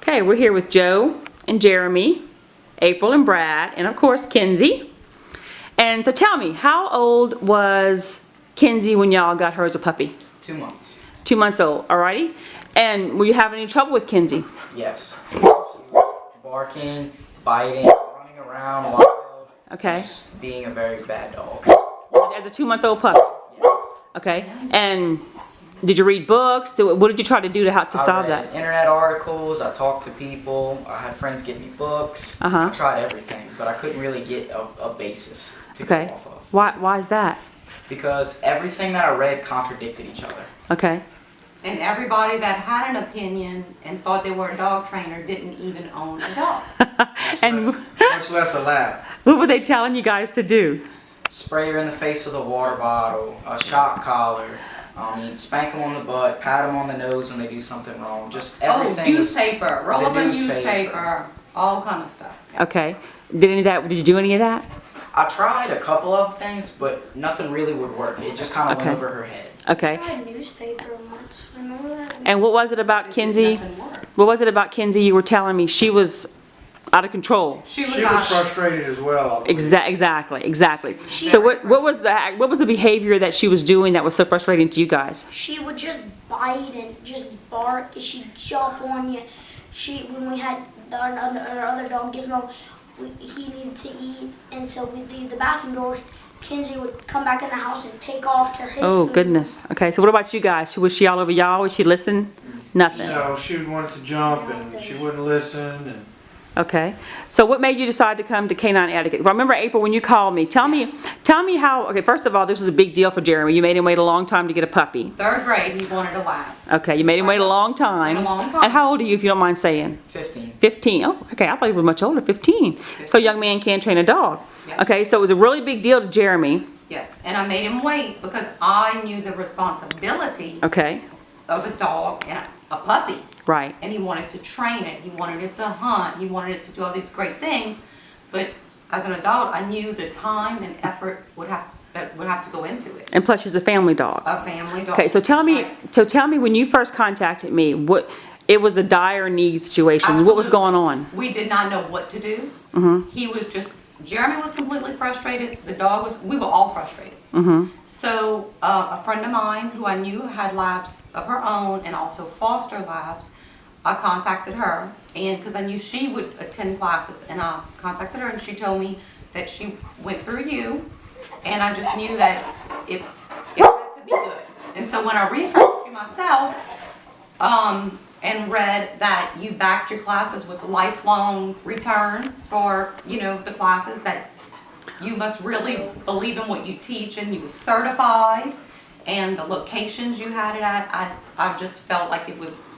Okay, we're here with Joe and Jeremy, April and Brad, and of course Kenzie. And so tell me, how old was Kenzie when y'all got her as a puppy? 2 months. 2 months old, alrighty. And were you having any trouble with Kenzie? Yes. She was barking, biting, running around wild. Okay. Just being a very bad dog. As a 2-month-old puppy? Yes. Okay. And did you read books? What did you try to do to help to solve I read that? internet articles, I talked to people, I had friends get me books. I tried everything, but I couldn't really get a basis to go off of. Why is that? Because everything that I read contradicted each other. Okay. And everybody that had an opinion and thought they were a dog trainer didn't even own a dog. And Much less a lab. what were they telling you guys to do? Spray her in the face with a water bottle, a shock collar, spank them on the butt, pat them on the nose when they do something wrong. Just everything. Newspaper, roll up a newspaper, all kind of stuff. Okay. Did you do any of that? I tried a couple of things, but nothing really would work. It just kind of went over her head. Okay. I tried newspaper once. Remember that? And what was it about Kenzie? What was it about Kenzie you were telling me? She was out of control. She was frustrated as well. Exactly. So what was the behavior that she was doing that was so frustrating to you guys? She would just bite and just bark. She'd jump on you. When we had our other dog Gizmo, he needed to eat, and so we'd leave the bathroom door. Kenzie would come back in the house and take off to her Oh food. goodness. Okay, so what about you guys? Was she all over y'all? Would she listen? Nothing. No, she wanted to jump and she wouldn't listen. And Okay. So what made you decide to come to Canine Etiquette? Well, I remember April when you called me. Tell me how. Okay, first of all, this was a big deal for Jeremy. You made him wait a long time to get a puppy. 3rd grade, he wanted a lab. Okay, you made him wait a long time. Wait a long time. And how old are you, if you don't mind saying? 15. 15. Oh, okay. I thought you were much older. 15. So a young man can train a dog. Yeah. Okay, so it was a really big deal to Jeremy. Yes, and I made him wait because I knew the responsibility Okay. of a dog and a puppy. Right. And he wanted to train it. He wanted it to hunt. He wanted it to do all these great things. But as an adult, I knew the time and effort would have to go into it. And plus, she's a family dog. A family dog. Okay, so tell me when you first contacted me, it was a dire need situation. Absolutely. What was going on? We did not know what to do. He was Jeremy was completely frustrated. The dog we were all frustrated. So a friend of mine who I knew had labs of her own and also foster labs, I contacted her, and because I knew she would attend classes, and I contacted her and she told me that she went through you, and I just knew that it had to be good. And so when I researched you myself, and read that you backed your classes with a lifelong return for, the classes, that you must really believe in what you teach, and you were certified, and the locations you had it at, I just felt like it was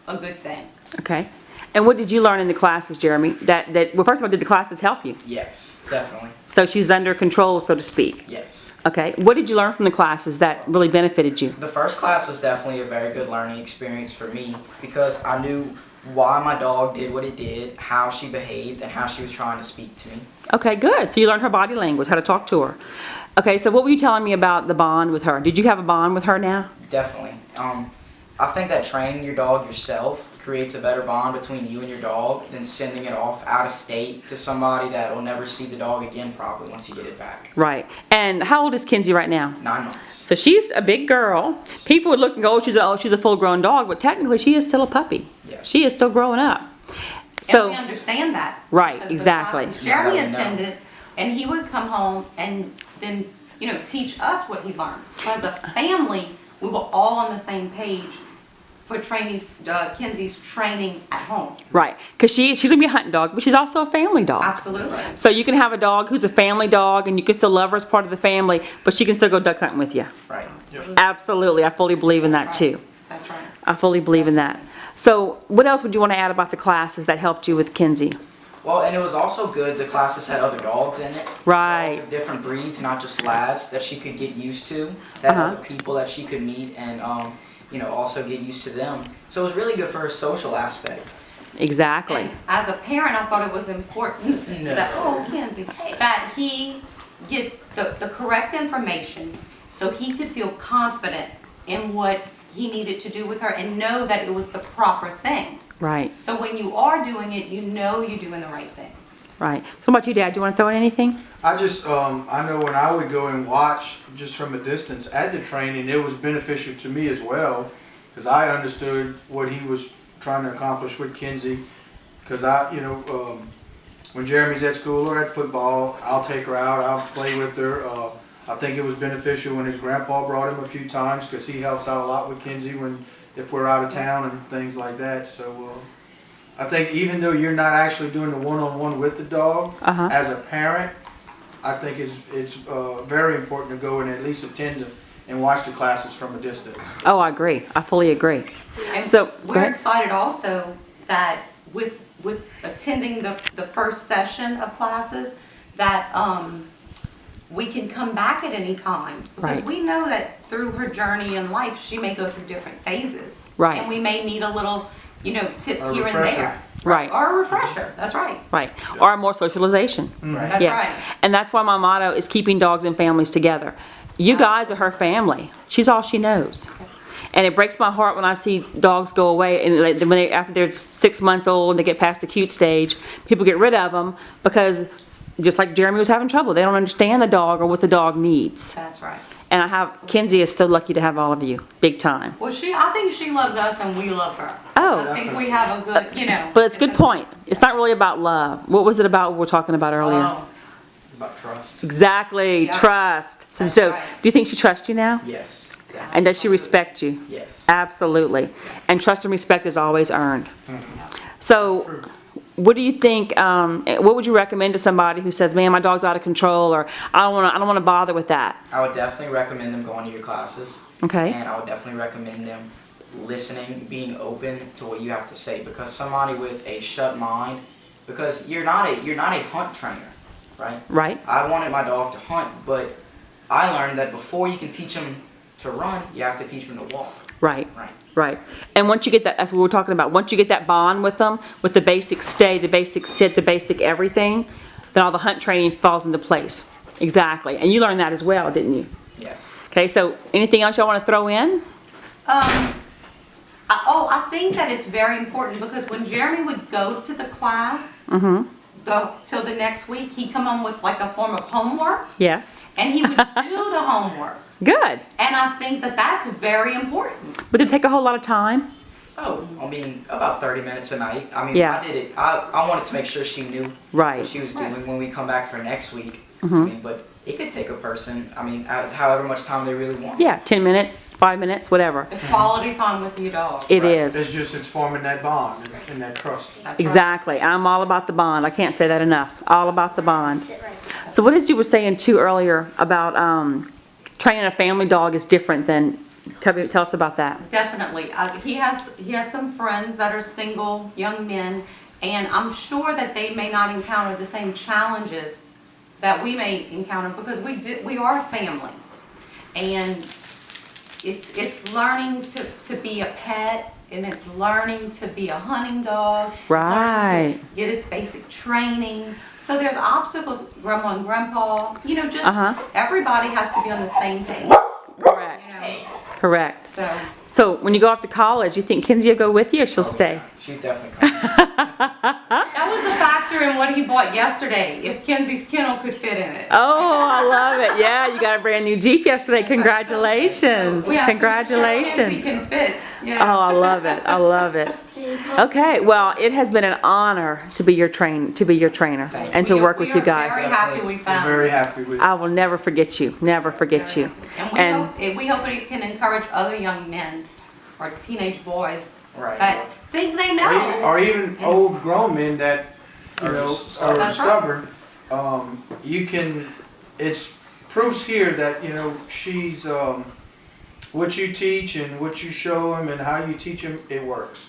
a good thing. Okay. And what did you learn in the classes, Jeremy? Well, first of all, did the classes help you? Yes, definitely. So she's under control, so to speak. Yes. Okay. What did you learn from the classes that really benefited you? The first class was definitely a very good learning experience for me because I knew why my dog did what it did, how she behaved, and how she was trying to speak to me. Okay, good. So you learned her body language, how to talk to her. Okay, so what were you telling me about the bond with her? Did you have a bond with her now? Definitely. I think that training your dog yourself creates a better bond between you and your dog than sending it off out of state to somebody that will never see the dog again probably once you get it back. Right. And how old is Kenzie right now? 9 months. So she's a big girl. People would look and go, she's a full-grown dog, but technically she is still a puppy. Yes. She is still growing up. And we understand that. Right, because the exactly. classes Jeremy attended, and he would come home and then, teach us what he learned. So as a family, we were all on the same page for Kenzie's training at home. Right, because she's going to be a hunting dog, but she's also a family dog. Absolutely. So you can have a dog who's a family dog, and you can still love her as part of the family, but she can still go duck hunting with you. Right. Absolutely, I fully believe in that too. That's right. I fully believe in that. So what else would you want to add about the classes that helped you with Kenzie? Well, and it was also good, the classes had other dogs in it. Right. Dogs of different breeds, not just labs, that she could get used to, that other people that she could meet and, also get used to them. So it was really good for her social aspect. Exactly. And as a parent, I thought it was important that he get the correct information so he could feel confident in what he needed to do with her and know that it was the proper thing. Right, So when you are doing it, you know you're doing the right things. right. So what about you, Dad? Do you want to throw in anything? I just, I know when I would go and watch just from a distance at the training, it was beneficial to me as well, because I understood what he was trying to accomplish with Kenzie. Because when Jeremy's at school or at football, I'll take her out, I'll play with her. I think it was beneficial when his grandpa brought him a few times, because he helps out a lot with Kenzie if we're out of town and things like that. So I think even though you're not actually doing the one-on-one with the dog, Uh-huh. as a parent, I think it's very important to go and at least attend and watch the classes from a distance. Oh, I agree. I fully agree. And So, go we're ahead. excited also that with attending the first session of classes, that we can come back at any time. Because Right. we know that through her journey in life, she may go through different phases. Right. And we may need a little, tip A here and refresher. there. Right. Or a refresher, that's right. Right. Or more socialization. Right. That's Yeah. right. And that's why my motto is keeping dogs and families together. You guys are her family. She's all she knows. And it breaks my heart when I see dogs go away and after they're 6 months old and they get past the cute stage, people get rid of them because just like Jeremy was having trouble, they don't understand the dog or what the dog needs. That's right. And Kenzie is so lucky to have all of you, big time. Well, I think she loves us and we love her. Oh. I think we have a good, But it's a good point. It's not really about love. What was it about we were talking about earlier? Oh, It's about trust. Exactly, Yeah. trust. That's So, right. do you think she trusts you now? Yes. Definitely. And does she respect you? Yes. Absolutely. And trust and respect is always earned. So, what do you think, what would you recommend to somebody who says, man, my dog's out of control, or I don't want to bother with that? I would definitely recommend them going to your classes. Okay? And I would definitely recommend them listening, being open to what you have to say, because somebody with a shut mind, because you're not a hunt trainer, right? Right? I wanted my dog to hunt, but I learned that before you can teach him to run, you have to teach him to walk. Right. Right. Right. And once you get that, that's what we're talking about. Once you get that bond with them, with the basic stay, the basic sit, the basic everything, then all the hunt training falls into place. Exactly. And you learned that as well, didn't you? Yes. Okay, so anything else y'all want to throw in? I think that it's very important because when Jeremy would go to the class, till the next week, he'd come home with like a form of homework, Yes. and he would do the homework. Good. And I think that that's very important. But did it take a whole lot of time? Oh, I mean, about 30 minutes a night. I mean, Yeah. I did it. I wanted to make sure she knew Right. what she was doing when we come back for next week. Mm-hmm. I mean, but it could take a person, I mean, however much time they really want. Yeah, 10 minutes, 5 minutes, whatever. It's quality time with your dog. It Right. is. It's forming that bond and that trust. That's right. Exactly. I'm all about the bond. I can't say that enough. All about the bond. Sit right there. So what is you were saying too earlier about training a family dog is different than, tell us about that. Definitely. He has some friends that are single young men, and I'm sure that they may not encounter the same challenges that we may encounter because we are a family, and it's learning to be a pet, and it's learning to be a hunting dog. It's learning Right. to get its basic training. So there's obstacles, grandma and grandpa. Just everybody has to be on the same page. Correct. Correct. So when you go off to college, you think Kenzie will go with you or she'll stay? She's definitely coming. That was the factor in what he bought yesterday, if Kenzie's kennel could fit in it. Oh, I love it. Yeah, you got a brand new Jeep yesterday. Congratulations. We have to make sure Kenzie Congratulations. can fit. Oh, I love it. I love it. Okay, well, it has been an honor to be your trainer Thank and to work with you We are guys. very happy we I'm found very it. happy with I will never forget you. Never forget you. And we hope it can encourage other young men or teenage boys Right. that think they know. or even old grown men that Are are stubborn. That's right. stubborn. It's proofs here that she's what you teach and what you show them and how you teach them, it works.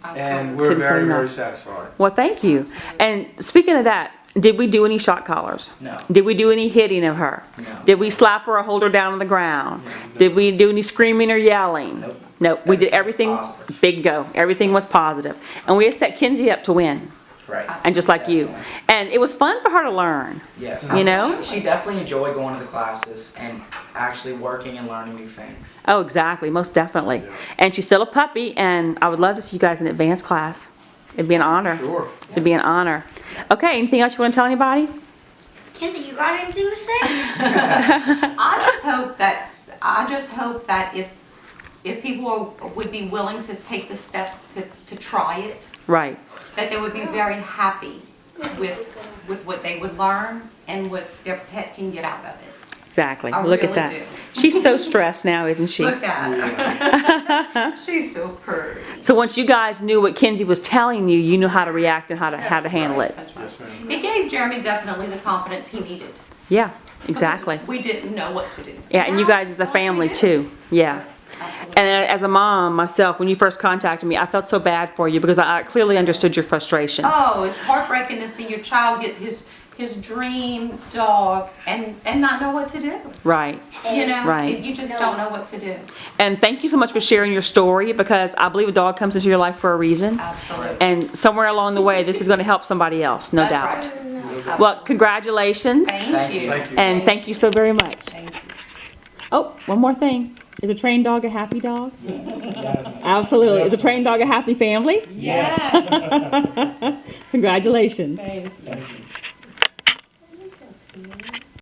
And we're Couldn't put very, enough. very satisfied. Well, thank you. And speaking of that, did we do any shot collars? No. Did we do any hitting of her? No. Did we slap her or hold her down on the ground? Did we do any screaming or yelling? Nope. Nope. We did everything Everything was positive. bingo. Everything was positive. And we set Kenzie up to win. Right. and just like you. And it was fun for her to learn. Yes. You know? She definitely enjoyed going to the classes and actually working and learning new things. Oh, exactly, most definitely. And she's still a puppy, and I would love to see you guys in advanced class. It'd be an honor. Sure. It'd be an honor. Okay, anything else you want to tell anybody? Kenzie, you got anything to say? I just hope that if people would be willing to take the steps to try it, Right. that they would be very happy with what they would learn and what their pet can get out of it. Exactly. I Look at really that. do. She's so stressed now, isn't she? Look at her. She's so pretty. So once you guys knew what Kenzie was telling you, you knew how to react and how to handle it. That's right. Yes, ma'am. It gave Jeremy definitely the confidence he needed. Yeah, exactly. Because we didn't know what to do. Yeah, and you guys as a family too. Yeah. Absolutely. And as a mom myself, when you first contacted me, I felt so bad for you because I clearly understood your frustration. Oh, it's heartbreaking to see your child get his dream dog and not know what to do. Right. You know, Right. you just don't know what to do. And thank you so much for sharing your story because I believe a dog comes into your life for a reason. Absolutely. And somewhere along the way, this is going to help somebody else, no doubt. That's right. Well, congratulations. Thank you. Thank you. And thank you so very much. Thank you. Oh, one more thing. Is a trained dog a happy dog? Absolutely. Is a trained dog a happy family? Yes. Congratulations. Thank you.